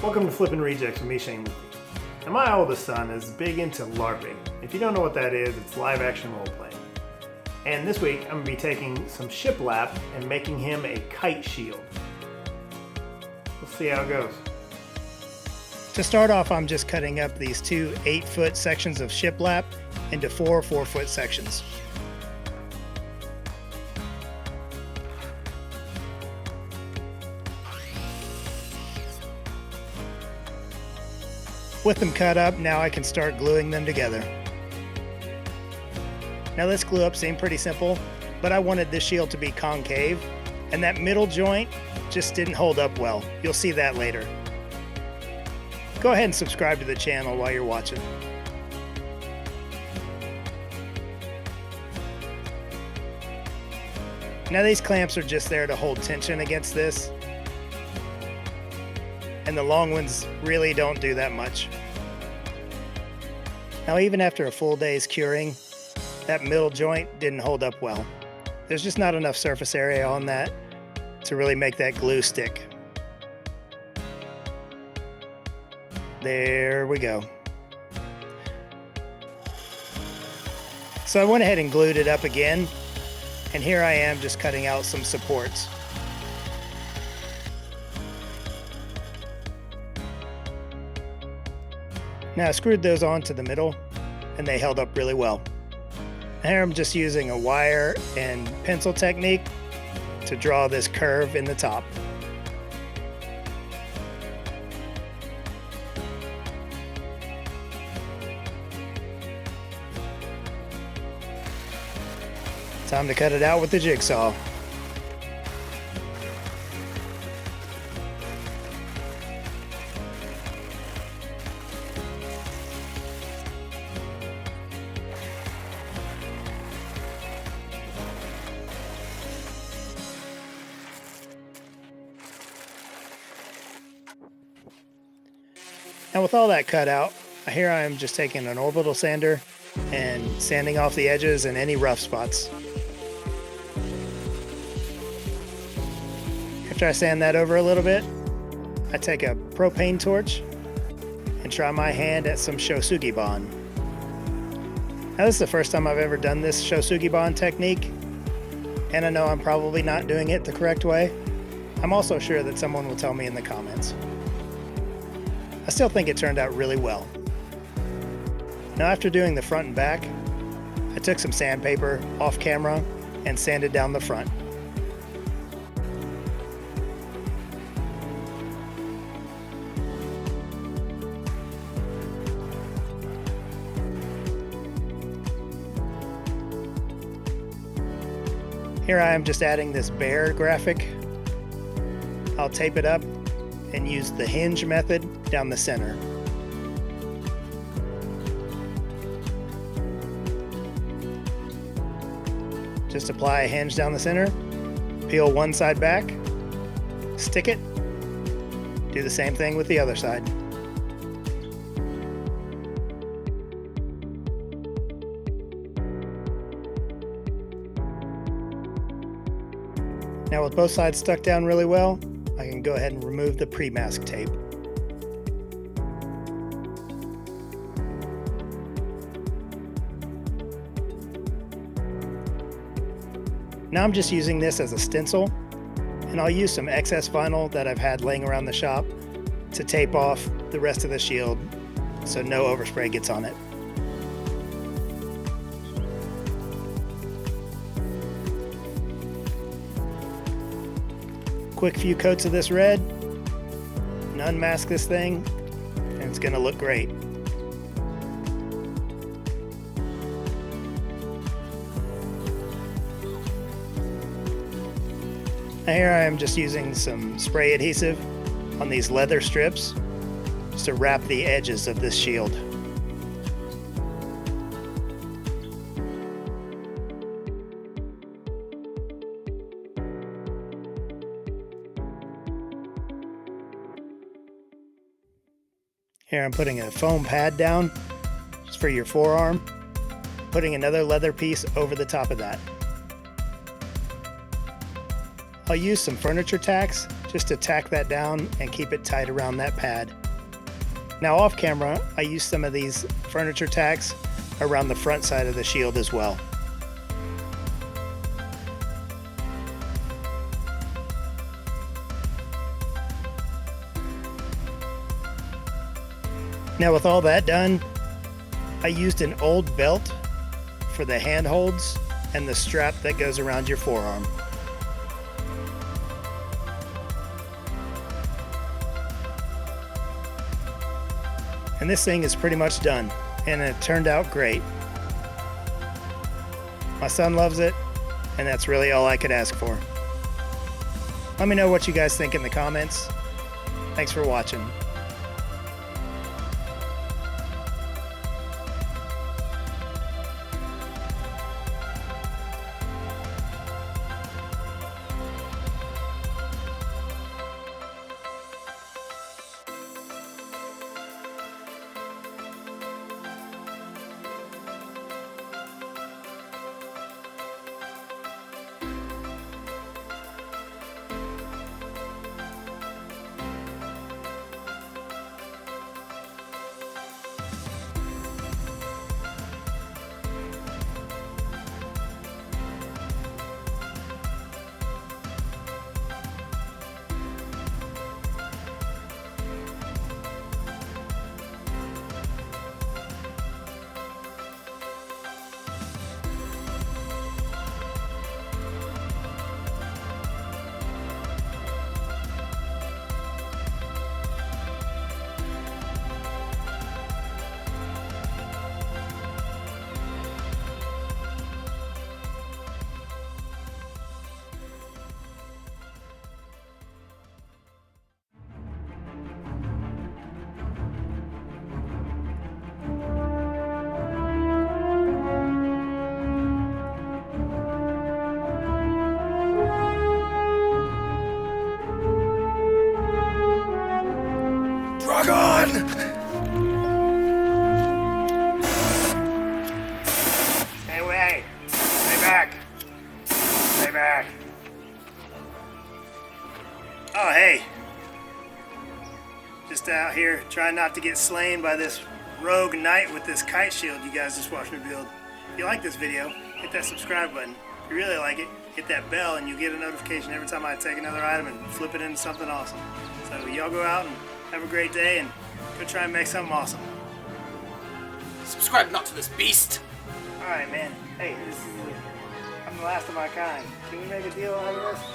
Welcome to Flippin' Rejects with me, Shane. Now my oldest son is big into LARPing. If you don't know what that is, it's live action role playing. And this week I'm going to be taking some shiplap and making him a kite shield. We'll see how it goes. To start off, I'm just cutting up these two 8-foot sections of shiplap into 4 4-foot sections. With them cut up, now I can start gluing them together. Now this glue up seemed pretty simple, but I wanted this shield to be concave, and that middle joint just didn't hold up well. You'll see that later. Go ahead and subscribe to the channel while you're watching. Now these clamps are just there to hold tension against this, and the long ones really don't do that much. Now even after a full day's curing, that middle joint didn't hold up well. There's just not enough surface area on that to really make that glue stick. There we go. So I went ahead and glued it up again, and here I am just cutting out some supports. Now I screwed those onto the middle and they held up really well. Here I'm just using a wire and pencil technique to draw this curve in the top. Time to cut it out with the jigsaw. Now with all that cut out, here I am just taking an orbital sander and sanding off the edges and any rough spots. After I sand that over a little bit, I take a propane torch and try my hand at some Sugi bond. Now this is the first time I've ever done this Sugi bond technique, and I know I'm probably not doing it the correct way. I'm also sure that someone will tell me in the comments. I still think it turned out really well. Now after doing the front and back, I took some sandpaper off camera and sanded down the front. Here I am just adding this bear graphic. I'll tape it up and use the hinge method down the center. Just apply a hinge down the center, peel one side back, stick it, do the same thing with the other side. Now with both sides stuck down really well, I can go ahead and remove the pre-mask tape. Now I'm just using this as a stencil, and I'll use some excess vinyl that I've had laying around the shop to tape off the rest of the shield so no overspray gets on it. Quick few coats of this red and unmask this thing, and it's going to look great. Now here I am just using some spray adhesive on these leather strips just to wrap the edges of this shield. Here I'm putting a foam pad down just for your forearm, putting another leather piece over the top of that. I'll use some furniture tacks just to tack that down and keep it tight around that pad. Now off camera, I use some of these furniture tacks around the front side of the shield as well. Now with all that done, I used an old belt for the handholds and the strap that goes around your forearm. And this thing is pretty much done, and it turned out great. My son loves it, and that's really all I could ask for. Let me know what you guys think in the comments. Thanks for watching. Dragon! Stay away! Stay back! Stay back! Oh, hey! Just out here trying not to get slain by this rogue knight with this kite shield you guys just watched me build. If you like this video, hit that subscribe button. If you really like it, hit that bell and you'll get a notification every time I take another item and flip it into something awesome. So y'all go out and have a great day and go try and make something awesome. Subscribe not to this beast! Alright, man. Hey, I'm the last of my kind. Can we make a deal out of this?